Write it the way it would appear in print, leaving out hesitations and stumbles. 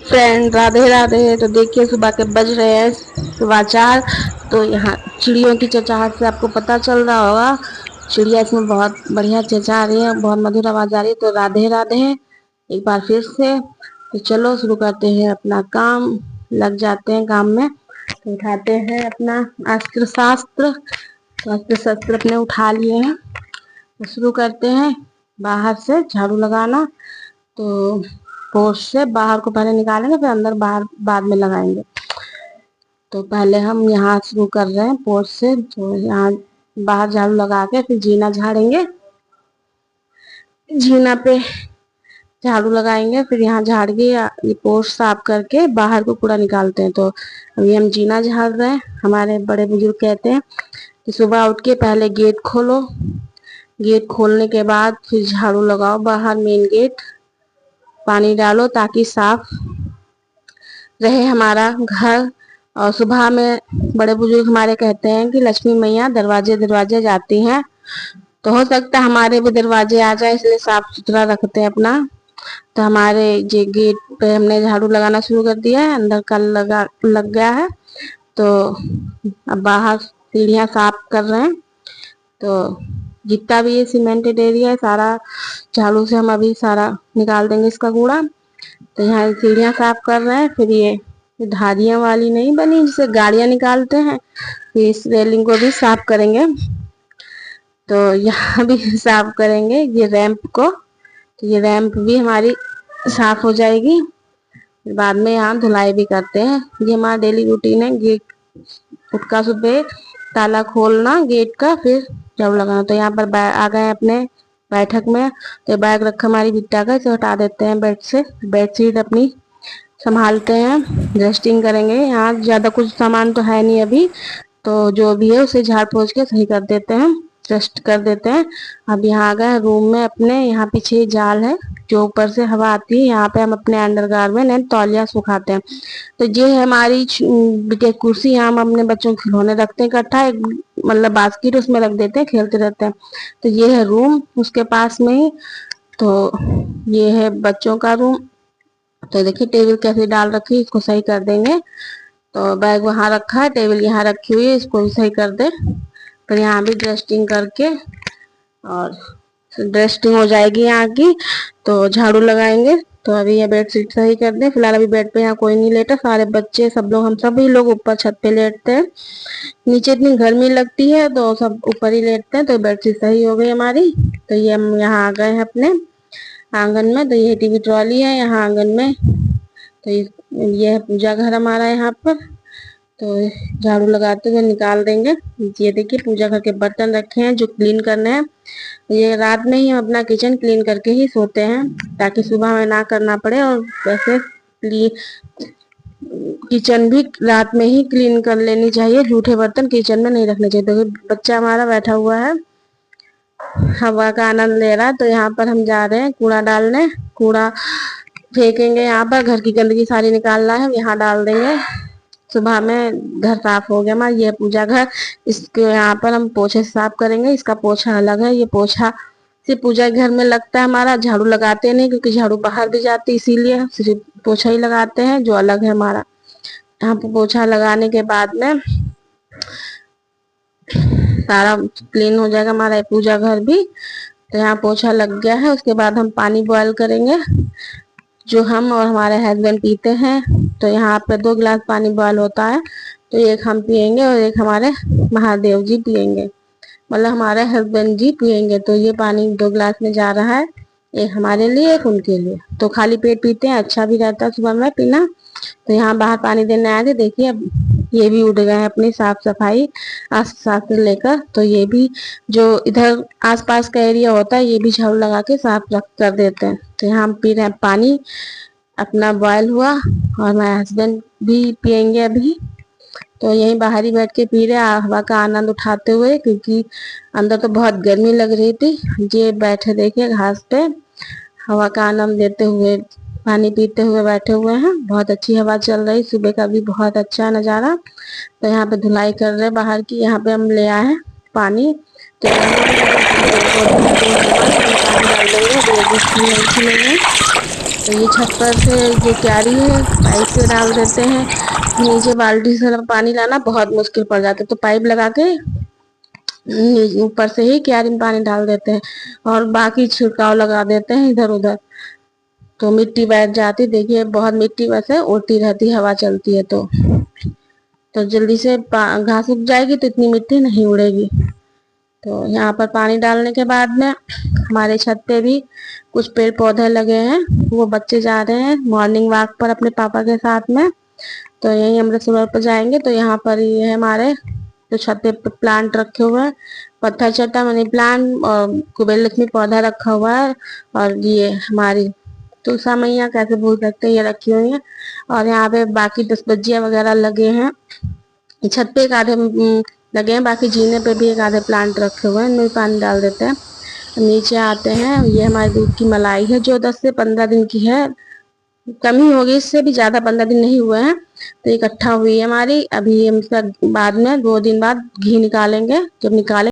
Friend, Radhe Radhe. तो देखिए सुबह के बज रहे हैं 4:15। तो यहाँ चिड़ियों की चहचहाट से आपको पता चल रहा होगा, चिड़िया इसमें बहुत बढ़िया चहचहा रही है, बहुत मधुर आवाज आ रही है। तो राधे राधे एक बार फिर से। तो चलो शुरू करते हैं अपना काम, लग जाते हैं काम में। तो उठाते हैं अपना अस्त्र शास्त्र, तो अस्त्र शस्त्र अपने उठा लिए हैं। तो शुरू करते हैं बाहर से झाड़ू लगाना। तो पोर्च से बाहर को पहले निकालेंगे, फिर अंदर बाहर बाद में लगाएंगे। तो पहले हम यहाँ शुरू कर रहे हैं पोर्च से। तो यहाँ बाहर झाड़ू लगा के फिर जीना झाड़ेंगे, जीना पे झाड़ू लगाएंगे, फिर यहाँ झाड़ के ये पोर्च साफ करके बाहर को कूड़ा निकालते हैं। तो अभी हम जीना झाड़ रहे हैं। हमारे बड़े बुजुर्ग कहते हैं कि सुबह उठ के पहले गेट खोलो, गेट खोलने के बाद फिर झाड़ू लगाओ बाहर मेन गेट, पानी डालो ताकि साफ रहे हमारा घर। और सुबह में बड़े बुजुर्ग हमारे कहते हैं कि लक्ष्मी मैया दरवाजे दरवाजे जाती हैं, तो हो सकता है हमारे भी दरवाजे आ जाए, इसलिए साफ सुथरा रखते हैं अपना। तो हमारे ये गेट पे हमने झाड़ू लगाना शुरू कर दिया है, अंदर का लग गया है। तो अब बाहर सीढ़ियाँ साफ कर रहे हैं। तो जितना भी ये सीमेंटेड एरिया है सारा झाड़ू से हम अभी सारा निकाल देंगे इसका कूड़ा। तो यहाँ सीढ़ियाँ साफ कर रहे हैं। फिर ये धारियाँ वाली नहीं बनी जिसे गाड़ियाँ निकालते हैं, फिर इस रेलिंग को भी साफ करेंगे। तो यहाँ भी साफ करेंगे ये रैंप को। तो ये रैंप भी हमारी साफ हो जाएगी। फिर बाद में यहाँ धुलाई भी करते हैं। ये हमारा डेली रूटीन है। गेट उठ का सुबह ताला खोलना गेट का, फिर झाड़ू लगाना। तो यहाँ पर आ गए अपने बैठक में। तो बैग रखा हमारी बिट्टा का, इसे हटा देते हैं बेड से। बेडशीट अपनी संभालते हैं, डस्टिंग करेंगे। यहाँ ज्यादा कुछ सामान तो है नहीं अभी, तो जो भी है उसे झाड़ पोंछ के सही कर देते हैं, डस्ट कर देते हैं। अब यहाँ आ गए रूम में अपने। यहाँ पीछे जाल है जो ऊपर से हवा आती है, यहाँ पे हम अपने अंडरगारमेंट एंड तौलिया सुखाते हैं। तो ये है हमारी कुर्सी। यहाँ हम अपने बच्चों के खिलौने रखते हैं इकट्ठा, एक मतलब बास्केट उसमें रख देते हैं, खेलते रहते हैं। तो ये है रूम उसके पास में ही। तो ये है बच्चों का रूम। तो देखिए टेबल कैसे डाल रखी है, इसको सही कर देंगे। तो बैग वहां रखा है, टेबल यहाँ रखी हुई है, इसको भी सही कर दे। फिर यहाँ भी डस्टिंग करके और डस्टिंग हो जाएगी यहाँ की, तो झाड़ू लगाएंगे। तो अभी ये बेडशीट सही कर दें। फिलहाल अभी बेड पे यहाँ कोई नहीं लेटा, सारे बच्चे सब लोग हम सभी लोग ऊपर छत पे लेटते हैं। नीचे इतनी गर्मी लगती है तो सब ऊपर ही लेटते हैं। तो बेडशीट सही हो गई हमारी। तो ये हम यहाँ आ गए हैं अपने आंगन में। तो ये टीवी ट्रॉली है यहाँ आंगन में। तो ये है पूजा घर हमारा यहाँ पर। तो झाड़ू लगाते हुए निकाल देंगे। ये देखिए पूजा घर के बर्तन रखे हैं जो क्लीन करने हैं। ये रात में ही हम अपना किचन क्लीन करके ही सोते हैं ताकि सुबह में ना करना पड़े। और वैसे किचन भी रात में ही क्लीन कर लेनी चाहिए, जूठे बर्तन किचन में नहीं रखने चाहिए। तो बच्चा हमारा बैठा हुआ है, हवा का आनंद ले रहा है। तो यहाँ पर हम जा रहे हैं कूड़ा डालने, कूड़ा फेंकेंगे। यहाँ पर घर की गंदगी सारी निकालना है, यहाँ डाल देंगे। सुबह में घर साफ हो गया हमारा। ये पूजा घर, इसके यहाँ पर हम पोछे साफ करेंगे। इसका पोछा अलग है, ये पोछा सिर्फ पूजा घर में लगता है हमारा, झाड़ू लगाते नहीं क्योंकि झाड़ू बाहर भी जाती, इसीलिए सिर्फ पोछा ही लगाते हैं जो अलग है हमारा। यहाँ पर पोछा लगाने के बाद में सारा क्लीन हो जाएगा हमारा पूजा घर भी। तो यहाँ पोछा लग गया है। उसके बाद हम पानी बॉयल करेंगे जो हम और हमारे हस्बैंड पीते हैं। तो यहाँ पे 2 गिलास पानी बॉयल होता है, तो एक हम पियेंगे और एक हमारे महादेव जी पियेंगे, मतलब हमारे हस्बैंड जी पियेंगे। तो ये पानी 2 गिलास में जा रहा है, एक हमारे लिए एक उनके लिए। तो खाली पेट पीते हैं, अच्छा भी रहता है सुबह में पीना। तो यहाँ बाहर पानी देने आए थे, देखिए अब ये भी उठ गए हैं अपनी साफ सफाई आस पास से लेकर। तो ये भी जो इधर आसपास का एरिया होता है ये भी झाड़ू लगा के साफ रख कर देते हैं। तो यहाँ हम पी रहे हैं पानी अपना बॉयल हुआ, और मेरे हस्बैंड भी पियेंगे अभी। तो यहीं बाहर ही बैठ के पी रहे हवा का आनंद उठाते हुए, क्योंकि अंदर तो बहुत गर्मी लग रही थी। ये बैठे देखिए घास पे हवा का आनंद लेते हुए, पानी पीते हुए बैठे हुए हैं। बहुत अच्छी हवा चल रही, सुबह का भी बहुत अच्छा नज़ारा। तो यहाँ पे धुलाई कर रहे हैं बाहर की। यहाँ पे हम ले आए हैं पानी, तो तो ये छत पर से जो क्यारी है पाइप से डाल देते हैं। नीचे बाल्टी से पानी लाना बहुत मुश्किल पड़ जाता है, तो पाइप लगा के ऊपर से ही क्यारी में पानी डाल देते हैं और बाकी छिड़काव लगा देते हैं इधर उधर। तो मिट्टी बैठ जाती, देखिए बहुत मिट्टी वैसे उड़ती रहती, हवा चलती है तो जल्दी से घास उग जाएगी तो इतनी मिट्टी नहीं उड़ेगी। तो यहाँ पर पानी डालने के बाद में हमारे छत पे भी कुछ पेड़ पौधे लगे हैं। वो बच्चे जा रहे हैं मॉर्निंग वॉक पर अपने पापा के साथ में। तो यही अमृत सरोवर पर जाएंगे। तो यहाँ पर ये है हमारे तो छत पे प्लांट रखे हुए हैं, पत्थर चट्टा मनी प्लांट और कुबेर लक्ष्मी पौधा रखा हुआ है। और ये हमारी तुलसा मैया कैसे भूल सकते हैं, ये रखी हुई है। और यहाँ पे बाकी 10 बज्जियां वगैरह लगे हैं। छत पे एक आधे लगे हैं, बाकी जीने पे भी एक आधे प्लांट रखे हुए हैं, इनमें पानी डाल देते हैं। नीचे आते हैं, ये हमारे दूध की मलाई है जो 10 से 15 दिन की है, कमी होगी इससे भी ज्यादा, 15 दिन नहीं हुए हैं। तो इकट्ठा हुई है हमारी। अभी हम इसका बाद में 2 दिन बाद घी निकालेंगे। जब निकालें